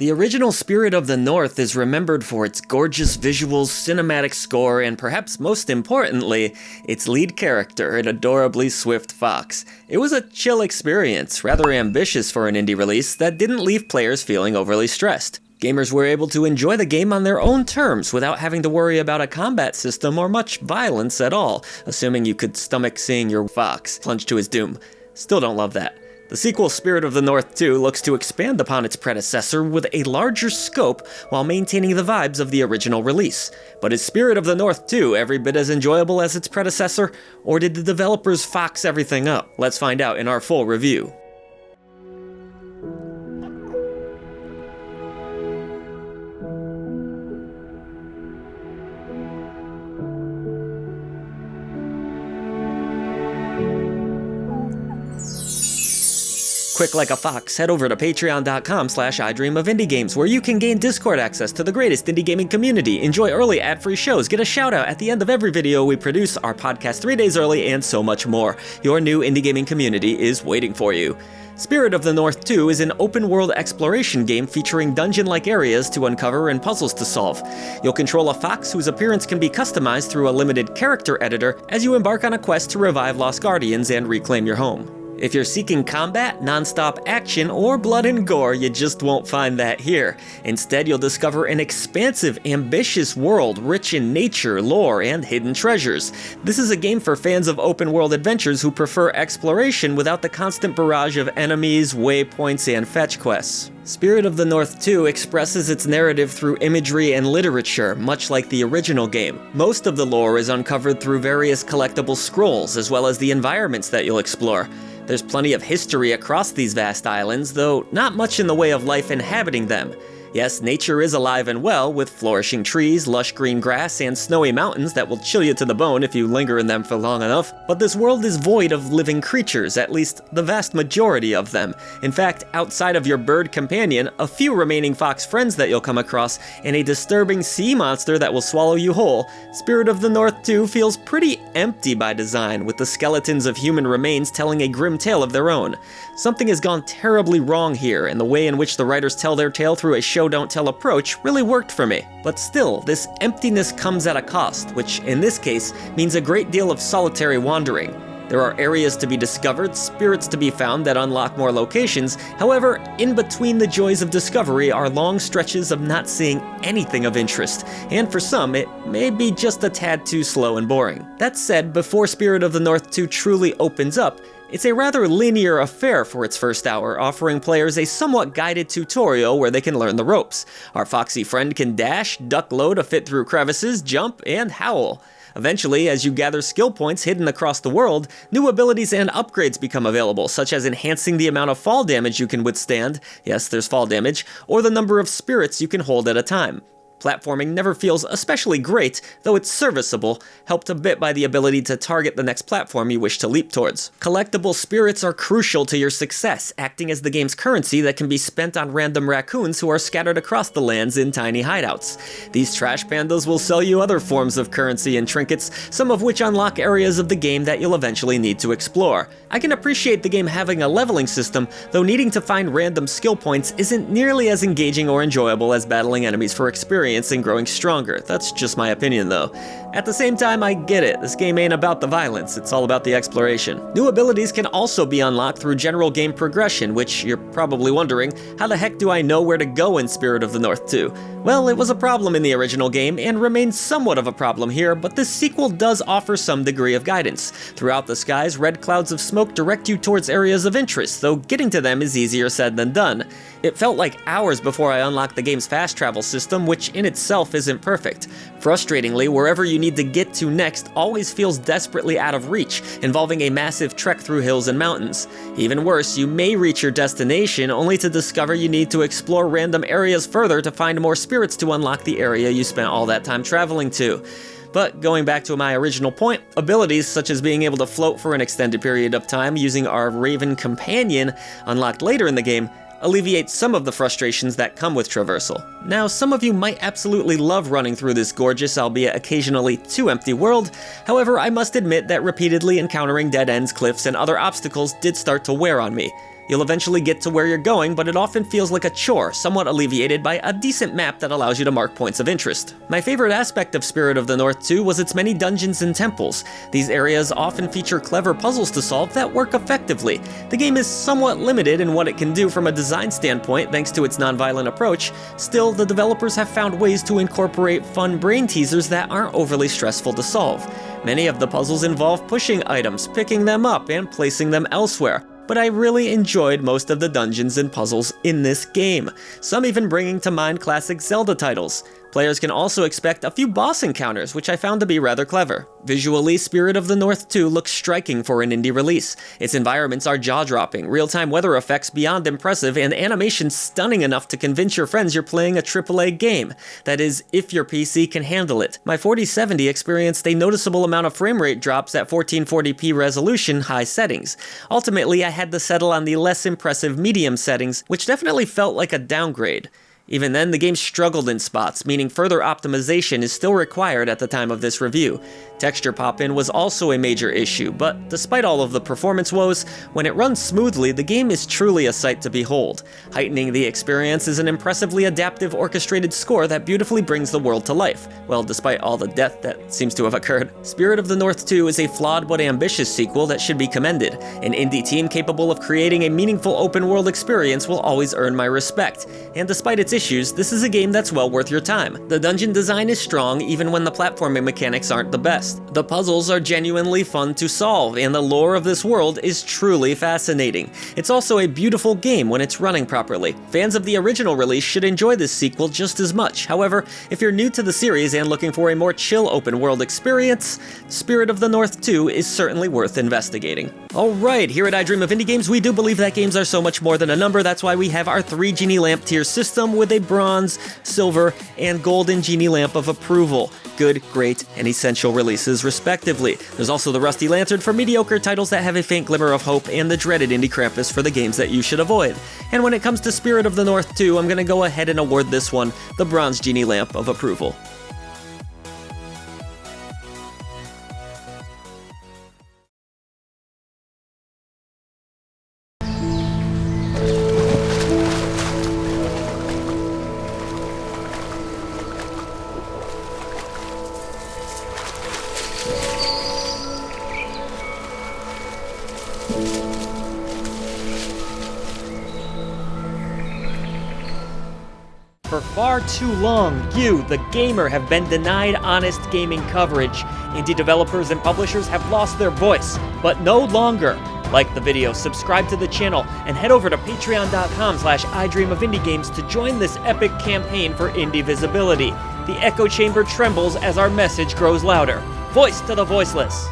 The original Spirit of the North is remembered for its gorgeous visuals, cinematic score, and perhaps most importantly, its lead character, an adorably swift fox. It was a chill experience, rather ambitious for an indie release that didn't leave players feeling overly stressed. Gamers were able to enjoy the game on their own terms without having to worry about a combat system or much violence at all, assuming you could stomach seeing your fox plunge to his doom. Still don't love that. The sequel, Spirit of the North 2, looks to expand upon its predecessor with a larger scope while maintaining the vibes of the original release. But is Spirit of the North 2 every bit as enjoyable as its predecessor, or did the developers fox everything up? Let's find out in our full review. Quick like a fox, head over to patreon.com/idreamofindiegames, where you can gain Discord access to the greatest indie gaming community, enjoy early ad-free shows, get a shout-out at the end of every video we produce, our podcast 3 days early, and so much more. Your new indie gaming community is waiting for you. Spirit of the North 2 is an open-world exploration game featuring dungeon-like areas to uncover and puzzles to solve. You'll control a fox whose appearance can be customized through a limited character editor as you embark on a quest to revive lost guardians and reclaim your home. If you're seeking combat, non-stop action, or blood and gore, you just won't find that here. Instead, you'll discover an expansive, ambitious world rich in nature, lore, and hidden treasures. This is a game for fans of open-world adventures who prefer exploration without the constant barrage of enemies, waypoints, and fetch quests. Spirit of the North 2 expresses its narrative through imagery and literature, much like the original game. Most of the lore is uncovered through various collectible scrolls, as well as the environments that you'll explore. There's plenty of history across these vast islands, though not much in the way of life inhabiting them. Yes, nature is alive and well, with flourishing trees, lush green grass, and snowy mountains that will chill you to the bone if you linger in them for long enough, but this world is void of living creatures, at least the vast majority of them. In fact, outside of your bird companion, a few remaining fox friends that you'll come across, and a disturbing sea monster that will swallow you whole, Spirit of the North 2 feels pretty empty by design, with the skeletons of human remains telling a grim tale of their own. Something has gone terribly wrong here, and the way in which the writers tell their tale through a show-don't-tell approach really worked for me. But still, this emptiness comes at a cost, which in this case means a great deal of solitary wandering. There are areas to be discovered, spirits to be found that unlock more locations. However, in between the joys of discovery are long stretches of not seeing anything of interest, and for some, it may be just a tad too slow and boring. That said, before Spirit of the North 2 truly opens up, it's a rather linear affair for its first hour, offering players a somewhat guided tutorial where they can learn the ropes. Our foxy friend can dash, duck low to fit through crevices, jump, and howl. Eventually, as you gather skill points hidden across the world, new abilities and upgrades become available, such as enhancing the amount of fall damage you can withstand, yes, there's fall damage, or the number of spirits you can hold at a time. Platforming never feels especially great, though it's serviceable, helped a bit by the ability to target the next platform you wish to leap towards. Collectible spirits are crucial to your success, acting as the game's currency that can be spent on random raccoons who are scattered across the lands in tiny hideouts. These trash pandas will sell you other forms of currency and trinkets, some of which unlock areas of the game that you'll eventually need to explore. I can appreciate the game having a leveling system, though needing to find random skill points isn't nearly as engaging or enjoyable as battling enemies for experience and growing stronger. That's just my opinion though. At the same time, I get it. This game ain't about the violence, it's all about the exploration. New abilities can also be unlocked through general game progression, which you're probably wondering, how the heck do I know where to go in Spirit of the North 2? Well, it was a problem in the original game and remains somewhat of a problem here, but this sequel does offer some degree of guidance. Throughout the skies, red clouds of smoke direct you towards areas of interest, though getting to them is easier said than done. It felt like hours before I unlocked the game's fast travel system, which in itself isn't perfect. Frustratingly, wherever you need to get to next always feels desperately out of reach, involving a massive trek through hills and mountains. Even worse, you may reach your destination only to discover you need to explore random areas further to find more spirits to unlock the area you spent all that time traveling to. But going back to my original point, abilities such as being able to float for an extended period of time using our Raven companion, unlocked later in the game, alleviate some of the frustrations that come with traversal. Now, some of you might absolutely love running through this gorgeous, albeit occasionally too empty world. However, I must admit that repeatedly encountering dead ends, cliffs, and other obstacles did start to wear on me. You'll eventually get to where you're going, but it often feels like a chore, somewhat alleviated by a decent map that allows you to mark points of interest. My favorite aspect of Spirit of the North 2 was its many dungeons and temples. These areas often feature clever puzzles to solve that work effectively. The game is somewhat limited in what it can do from a design standpoint thanks to its non-violent approach. Still, the developers have found ways to incorporate fun brain teasers that aren't overly stressful to solve. Many of the puzzles involve pushing items, picking them up, and placing them elsewhere. But I really enjoyed most of the dungeons and puzzles in this game, some even bringing to mind classic Zelda titles. Players can also expect a few boss encounters, which I found to be rather clever. Visually, Spirit of the North 2 looks striking for an indie release. Its environments are jaw-dropping, real-time weather effects beyond impressive, and animation stunning enough to convince your friends you're playing a AAA game. That is, if your PC can handle it. My 4070 experienced a noticeable amount of frame rate drops at 1440p resolution high settings. Ultimately, I had to settle on the less impressive medium settings, which definitely felt like a downgrade. Even then, the game struggled in spots, meaning further optimization is still required at the time of this review. Texture pop-in was also a major issue, but despite all of the performance woes, when it runs smoothly, the game is truly a sight to behold. Heightening the experience is an impressively adaptive orchestrated score that beautifully brings the world to life. Well, despite all the death that seems to have occurred. Spirit of the North 2 is a flawed but ambitious sequel that should be commended. An indie team capable of creating a meaningful open-world experience will always earn my respect, and despite its issues, this is a game that's well worth your time. The dungeon design is strong even when the platforming mechanics aren't the best. The puzzles are genuinely fun to solve, and the lore of this world is truly fascinating. It's also a beautiful game when it's running properly. Fans of the original release should enjoy this sequel just as much. However, if you're new to the series and looking for a more chill open world experience, Spirit of the North 2 is certainly worth investigating. Alright, here at I Dream of Indie Games, we do believe that games are so much more than a number. That's why we have our 3 Genie Lamp tier system with a bronze, silver, and golden Genie Lamp of approval. Good, great, and essential releases respectively. There's also the Rusty Lantern for mediocre titles that have a faint glimmer of hope, and the dreaded Indie Krampus for the games that you should avoid. And when it comes to Spirit of the North 2, I'm gonna go ahead and award this one the bronze Genie Lamp of approval. For far too long, you, the gamer, have been denied honest gaming coverage. Indie developers and publishers have lost their voice, but no longer. Like the video, subscribe to the channel, and head over to patreon.com/idreamofindiegames to join this epic campaign for indie visibility. The echo chamber trembles as our message grows louder. Voice to the voiceless.